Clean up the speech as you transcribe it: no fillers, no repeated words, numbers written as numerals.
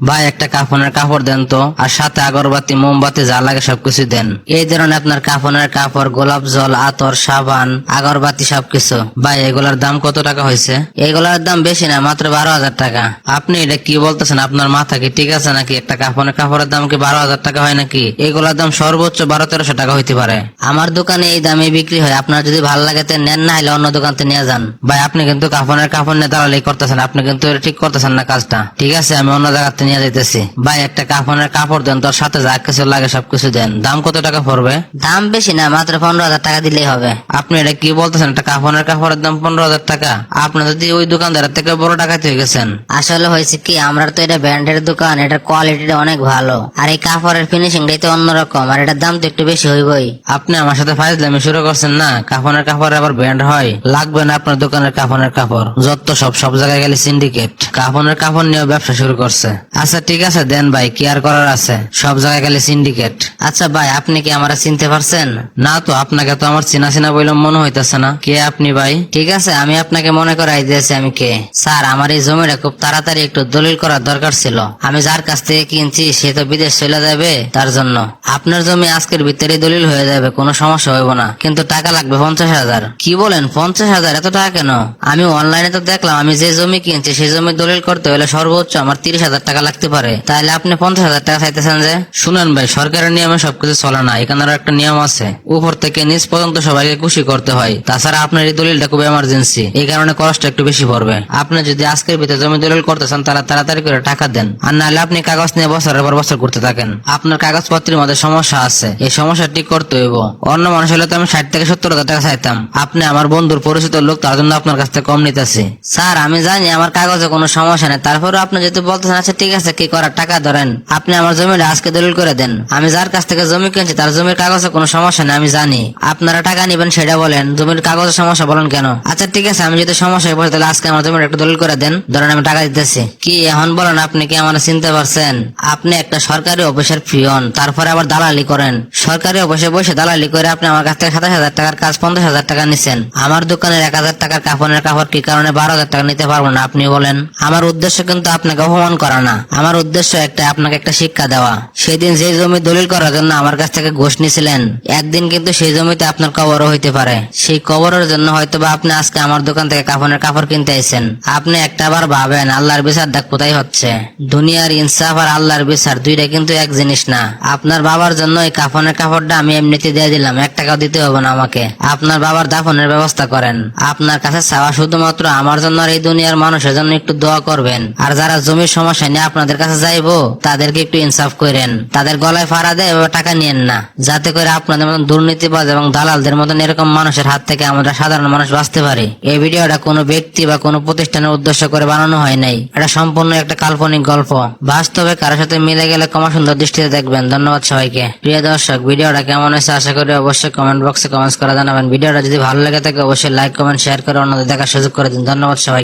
ভাই একটা কাফনের কাপড় দেন তো, আর সাথে আগরবাতি মোমবাতি যা লাগে সবকিছু দেন। এই ধরনের আপনার কাফনের কাপড়, গোলাপ জল, আতর, সাবান, আগরবাতি সবকিছু। ভাই এগুলার দাম কত টাকা হয়েছে? এগুলার দাম বেশি না, মাত্র 12,000 টাকা। আপনি এটা কি বলতেছেন? আপনার মাথা কি ঠিক আছে নাকি? একটা কাফনের কাপড়ের দাম কি 12,000 টাকা হয় নাকি? এগুলার দাম সর্বোচ্চ 1200-1300 টাকা হইতে পারে। আমার দোকানে এই দামে বিক্রি হয়। আপনার যদি ভালো লাগে তো নেন, না হলে অন্য দোকান থেকে নিয়ে যান। ভাই আপনি কিন্তু কাফনের কাপড় নিয়ে দালালি করতেছেন, আপনি কিন্তু এটা ঠিক করতেছেন না কাজটা। ঠিক আছে, আমি অন্য জায়গাতে নিয়ে যাইতেছি। ভাই একটা কাফনের কাপড় দেন, তোর সাথে যা কিছু লাগে সবকিছু দেন। দাম কত টাকা পড়বে? দাম বেশি না, মাত্র 15,000 টাকা দিলেই হবে। আপনি এটা কি বলতেছেন? একটা কাফনের কাপড়ের দাম 15,000 টাকা? আপনি যদি ওই দোকানদারের থেকে বড় টাকাতে হয়ে গেছেন। আসলে হয়েছে কি, আমরা তো এটা ব্র্যান্ডের দোকান, এটার কোয়ালিটিটা অনেক ভালো, আর এই কাপড়ের ফিনিশিংটাই তো অন্যরকম, আর এটার দাম তো একটু বেশি হইবই। আপনি আমার সাথে ফাইজলামি শুরু করছেন না? কাফনের কাপড় আবার ব্র্যান্ড হয়? লাগবে না আপনার দোকানের কাফনের কাপড়, যত সব জায়গায় গেলে সিন্ডিকেট। কাফনের কাপড় নিয়ে ব্যবসা শুরু করছে। আচ্ছা ঠিক আছে দেন ভাই, কি আর করার আছে, সব জায়গায় গেলে সিন্ডিকেট। আচ্ছা ভাই আপনি কি আমরা চিনতে পারছেন? না তো, আপনাকে তো আমার চিনা চিনা বলে মনে হইতেছে না। কে আপনি ভাই? ঠিক আছে, আমি আপনাকে মনে করাই দিয়েছি আমি কে। স্যার, আমার এই জমিটা খুব তাড়াতাড়ি একটু দলিল করার দরকার ছিল। আমি যার কাছ থেকে কিনছি সে তো বিদেশ চলে যাবে, তার জন্য আপনার জমি আজকের ভিতরে দলিল হয়ে যাবে, কোনো সমস্যা হইব না, কিন্তু টাকা লাগবে 50,000। কি বলেন 50,000? এত টাকা কেন? আমি অনলাইনে তো দেখলাম, আমি যে জমি কিনছি সেই জমি দলিল করতে হলে সর্বোচ্চ আমার 30,000 টাকা লাগতে পারে, তাহলে আপনি 50,000 টাকা চাইতেছেন যে? শুনেন ভাই, সরকারের নিয়মে সবকিছু চলে না, এখানে একটা নিয়ম আছে, উপর থেকে নিচ পর্যন্ত সবাইকে খুশি করতে হয়। তাছাড়া আপনার এই দলিলটা খুব এমার্জেন্সি, এই কারণে খরচটা একটু বেশি পড়বে। আপনি যদি আজকের ভিতরে জমি দলিল করতেছেন তাহলে তাড়াতাড়ি করে টাকা দেন, আর নাহলে আপনি কাগজ নিয়ে বছরের পর বছর করতে থাকেন। আপনার কাগজপত্রের মধ্যে সমস্যা আছে, এই সমস্যা ঠিক করতে হইব। অন্য মানুষ হলে তো আমি 60 থেকে 70,000 টাকা চাইতাম, আপনি আমার বন্ধুর পরিচিত লোক, তার জন্য আপনার কাছ থেকে কম নিতেছি। স্যার আমি জানি আমার কাগজে কোনো সমস্যা নেই, তারপরে আপনি যেহেতু বলতেছেন, আচ্ছা ঠিক আছে, কি করার টাকা ধরেন, আপনি আমার জমিটা আজকে দলিল করে দেন। আমি যার কাছ থেকে জমি কিনছি তার জমির কাগজে কোনো সমস্যা নেই, আমি জানি। আপনারা টাকা নিবেন সেটা বলেন, জমির কাগজের সমস্যা বলেন কেন? আচ্ছা ঠিক আছে, আমি যদি সমস্যায় পড়ি তাহলে আজকে আমার জমির একটু দলিল করে দেন, ধরেন আমি টাকা দিতেছি। কি এখন বলেন, আপনি কি আমার চিনতে পারছেন? আপনি একটা সরকারি অফিসের পিয়ন, তারপরে আবার দালালি করেন। সরকারি অফিসে বসে দালালি করে আপনি আমার কাছ থেকে 27,000 টাকার কাজ 50,000 টাকা নিছেন। আমার দোকানের 1,000 টাকার কাপড়ের কাপড় কি কারণে 12,000 টাকা নিতে পারবো না আপনি বলেন? আমার উদ্দেশ্য কিন্তু আপনাকে অপমান করা না, আমার উদ্দেশ্য একটা আপনাকে একটা শিক্ষা দেওয়া। সেদিন যে জমি দলিল করার জন্য আমার কাছ থেকে ঘুষ নিছিলেন, একদিন কিন্তু সেই জমিতে আপনার কবরও হইতে পারে। সেই কবরের জন্য হয়তোবা আপনি আজকে আমার দোকান থেকে কাফনের কাপড় কিনতে আইছেন। আপনি একটা বার ভাবেন আল্লাহর বিচার দেখ কোথায় হচ্ছে। দুনিয়ার ইনসাফ আর আল্লাহর বিচার দুইটা কিন্তু এক জিনিস না। আপনার বাবার জন্য এই কাফনের কাপড়টা আমি এমনিতে দিয়ে দিলাম, 1 টাকাও দিতে হবে না আমাকে। আপনার বাবার দাফনের ব্যবস্থা করেন। আপনার কাছে চাওয়া শুধুমাত্র আমার জন্য আর এই দুনিয়ার মানুষের জন্য একটু দোয়া করবেন। আর যারা জমির সমস্যা নিয়ে আপনাদের কাছে যাইবো তাদেরকে একটু ইনসাফ করেন, তাদের গলায় ফাড়া দেয় এভাবে টাকা নিয়েন না, যাতে করে আপনাদের মতন দুর্নীতিবাজ এবং দালালদের মতন এরকম মানুষের হাত থেকে আমরা সাধারণ মানুষ বাঁচতে পারি। এই ভিডিওটা কোনো ব্যক্তি বা কোনো প্রতিষ্ঠানের উদ্দেশ্য করে বানানো হয় নাই, এটা সম্পূর্ণ একটা কাল্পনিক গল্প। বাস্তবে কারোর সাথে মিলে গেলে ক্ষমা সুন্দর দৃষ্টিতে দেখবেন। ধন্যবাদ সবাইকে। প্রিয় দর্শক, ভিডিওটা কেমন হয়েছে আশা করি অবশ্যই কমেন্ট বক্সে কমেন্টস করে জানাবেন। ভিডিওটা যদি ভালো লেগে থাকে অবশ্যই লাইক কমেন্ট শেয়ার করে অন্যদের দেখার সুযোগ করে দিন। ধন্যবাদ সবাই।